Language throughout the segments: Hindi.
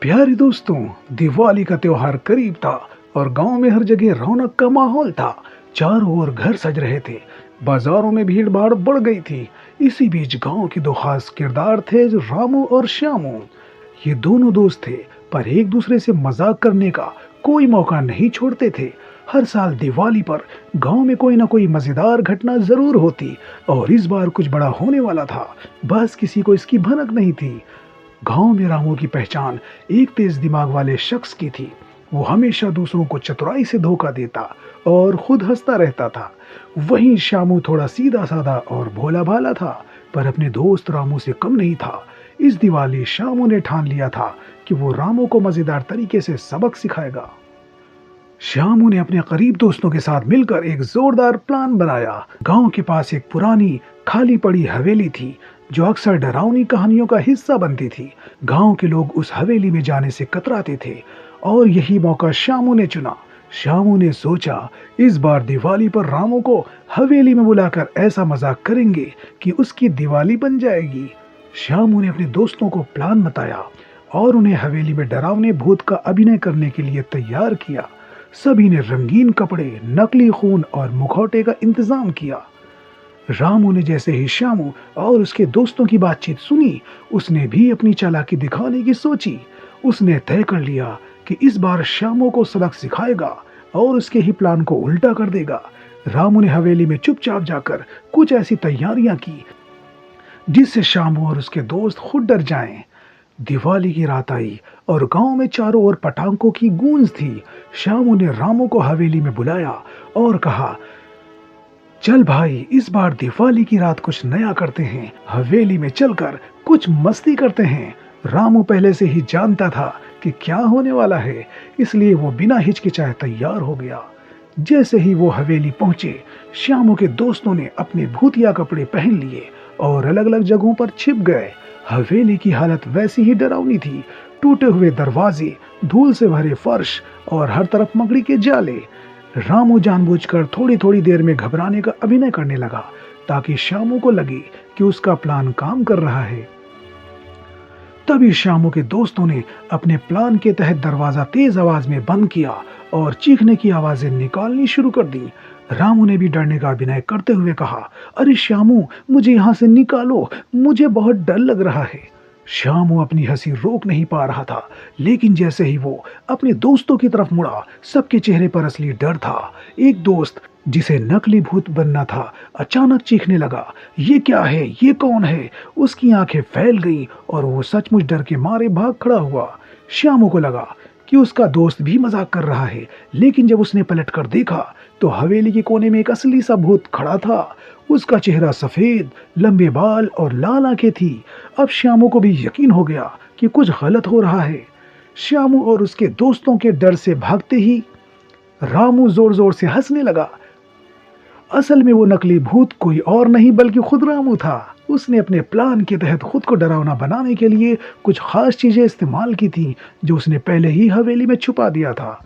प्यारे दोस्तों, दिवाली का त्योहार करीब था और गांव में हर जगह रौनक का माहौल था। चारों ओर घर सज रहे थे, बाजारों में भीड़ भाड़ बढ़ गई थी। इसी बीच गांव के दो खास किरदार थे, जो रामू और श्यामू। ये दोनों दोस्त थे, पर एक दूसरे से मजाक करने का कोई मौका नहीं छोड़ते थे। हर साल दिवाली पर गांव में कोई ना कोई मजेदार घटना जरूर होती, और इस बार कुछ बड़ा होने वाला था। बस किसी को इसकी भनक नहीं थी। गांव में रामू की पहचान एक तेज दिमाग वाले शख्स की थी। वो हमेशा दूसरों को चतुराई से धोखा देता और खुद हंसता रहता था। वहीं श्यामू थोड़ा सीधा साधा और भोला भाला था, पर अपने दोस्त रामू से कम नहीं था। इस दिवाली श्यामू ने ठान लिया था कि वो रामू को मजेदार तरीके से सबक सिखाएगा। श्यामू ने अपने करीब दोस्तों के साथ मिलकर एक जोरदार प्लान बनाया। गांव के पास एक पुरानी खाली पड़ी हवेली थी, जो अक्सर डरावनी कहानियों का हिस्सा बनती थी। गांव के लोग उस हवेली में जाने से कतराते थे, और यही मौका श्यामू ने चुना। श्यामू ने सोचा, इस बार दिवाली पर रामू को हवेली में बुलाकर ऐसा मजाक करेंगे कि उसकी दिवाली बन जाएगी। श्यामू ने अपने दोस्तों को प्लान बताया और उन्हें हवेली में डरावने भूत का अभिनय करने के लिए तैयार किया। सभी ने रंगीन कपड़े, नकली खून और मुखौटे का इंतजाम किया। रामू ने जैसे ही श्यामू और उसके दोस्तों की बातचीत सुनी, उसने भी अपनी चालाकी दिखाने की सोची। उसने तय कर लिया कि इस बार श्यामू को सबक सिखाएगा और उसके ही प्लान को उल्टा कर देगा। रामू ने हवेली में चुपचाप जाकर कुछ ऐसी तैयारियां की जिससे श्यामू और उसके दोस्त खुद डर जाएं। दिवाली की रात आई और गांव में चारों ओर पटाखों की गूंज थी। श्यामू ने रामू को हवेली में बुलाया और कहा, चल भाई, इस बार दिवाली की रात कुछ नया करते हैं। हवेली में चलकर कुछ मस्ती करते हैं। रामू पहले से ही जानता था कि क्या होने वाला है, इसलिए वो बिना हिचकिचाए तैयार हो गया। जैसे ही वो हवेली पहुंचे, श्यामू के दोस्तों ने अपने भूतिया कपड़े पहन लिए और अलग अलग जगहों पर छिप गए। हवेली की हालत वैसी ही डरावनी थी। टूटे हुए दरवाजे, धूल से भरे फर्श और हर तरफ मकड़ी के जाले। रामू जानबूझकर थोड़ी थोड़ी देर में घबराने का अभिनय करने लगा, ताकि श्यामू को लगे कि उसका प्लान काम कर रहा है। तभी श्यामू के दोस्तों ने अपने प्लान के तहत दरवाजा तेज आवाज में बंद किया और चीखने की आवाजें निकालनी शुरू कर दी। रामू ने भी डरने का अभिनय करते हुए कहा, अरे श्यामू, मुझे यहाँ से निकालो, मुझे बहुत डर लग रहा है। श्यामू अपनी हंसी रोक नहीं पा रहा था, लेकिन जैसे ही वो अपने दोस्तों की तरफ मुड़ा, सबके चेहरे पर असली डर था। एक दोस्त, जिसे नकली भूत बनना था, अचानक चीखने लगा, ये क्या है, ये कौन है? उसकी आंखें फैल गईं और वो सचमुच डर के मारे भाग खड़ा हुआ। श्यामू को लगा कि उसका दोस्त भी मजाक कर रहा है, लेकिन जब उसने पलट कर देखा तो हवेली के कोने में एक असली सा भूत खड़ा था। उसका चेहरा सफेद, लंबे बाल और लाल आंखें थी। अब श्यामू को भी यकीन हो गया कि कुछ गलत हो रहा है। श्यामू और उसके दोस्तों के डर से भागते ही रामू जोर जोर से हंसने लगा। असल में वो नकली भूत कोई और नहीं बल्कि खुद रामू था। उसने अपने प्लान के तहत खुद को डरावना बनाने के लिए कुछ खास चीजें इस्तेमाल की थी, जो उसने पहले ही हवेली में छुपा दिया था।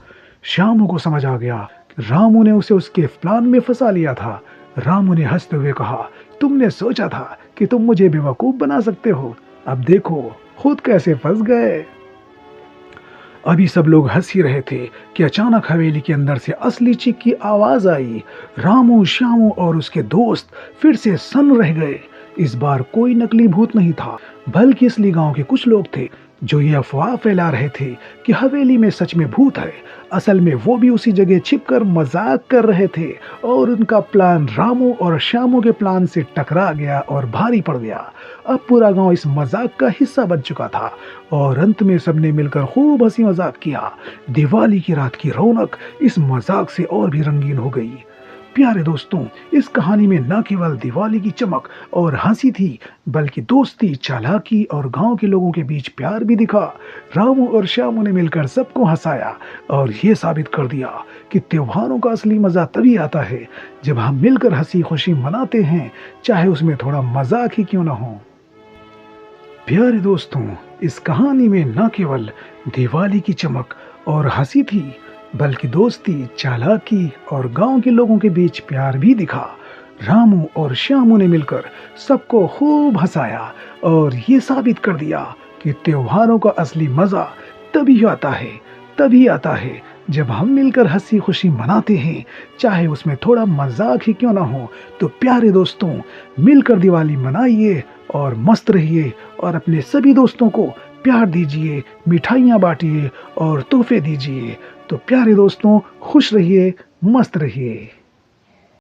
श्यामू को समझ आ गया कि रामू ने उसे उसके प्लान में फंसा लिया था। रामू ने हंसते हुए कहा, तुमने सोचा था कि तुम मुझे बेवकूफ बना सकते हो, अब देखो खुद कैसे फंस गए। अभी सब लोग हंस ही रहे थे कि अचानक हवेली के अंदर से असली चीख की आवाज आई। रामू, श्यामू और उसके दोस्त फिर से सन्न रह गए। इस बार कोई नकली भूत नहीं था, बल्कि असली गांव के कुछ लोग थे, जो ये अफवाह फैला रहे थे कि हवेली में सच में भूत है। असल में वो भी उसी जगह छिपकर मजाक कर रहे थे, और उनका प्लान रामू और श्यामू के प्लान से टकरा गया और भारी पड़ गया। अब पूरा गांव इस मजाक का हिस्सा बन चुका था, और अंत में सबने मिलकर खूब हंसी मजाक किया। दिवाली की रात की रौनक इस मजाक से और भी रंगीन हो गई। प्यारे दोस्तों, इस कहानी में न केवल दिवाली की चमक और हंसी थी, बल्कि दोस्ती, चालाकी और गांव के लोगों के बीच प्यार भी दिखा। रामू और श्यामू ने मिलकर सबको हंसाया और ये साबित कर दिया कि त्योहारों का असली मजा तभी आता है जब हम मिलकर हंसी खुशी मनाते हैं, चाहे उसमें थोड़ा मजाक ही क्यों न हो। प्यारे दोस्तों, इस कहानी में न केवल दिवाली की चमक और हंसी थी, बल्कि दोस्ती, चालाकी और गांव के लोगों के बीच प्यार भी दिखा। रामू और श्यामू ने मिलकर सबको खूब हंसाया और ये साबित कर दिया कि त्योहारों का असली मजा तभी आता है तभी आता है जब हम मिलकर हंसी खुशी मनाते हैं, चाहे उसमें थोड़ा मजाक ही क्यों ना हो। तो प्यारे दोस्तों, मिलकर दिवाली मनाइए और मस्त रहिए और अपने सभी दोस्तों को प्यार दीजिए, मिठाइयाँ बांटिए और तोहफे दीजिए। तो प्यारे दोस्तों, खुश रहिए, मस्त रहिए।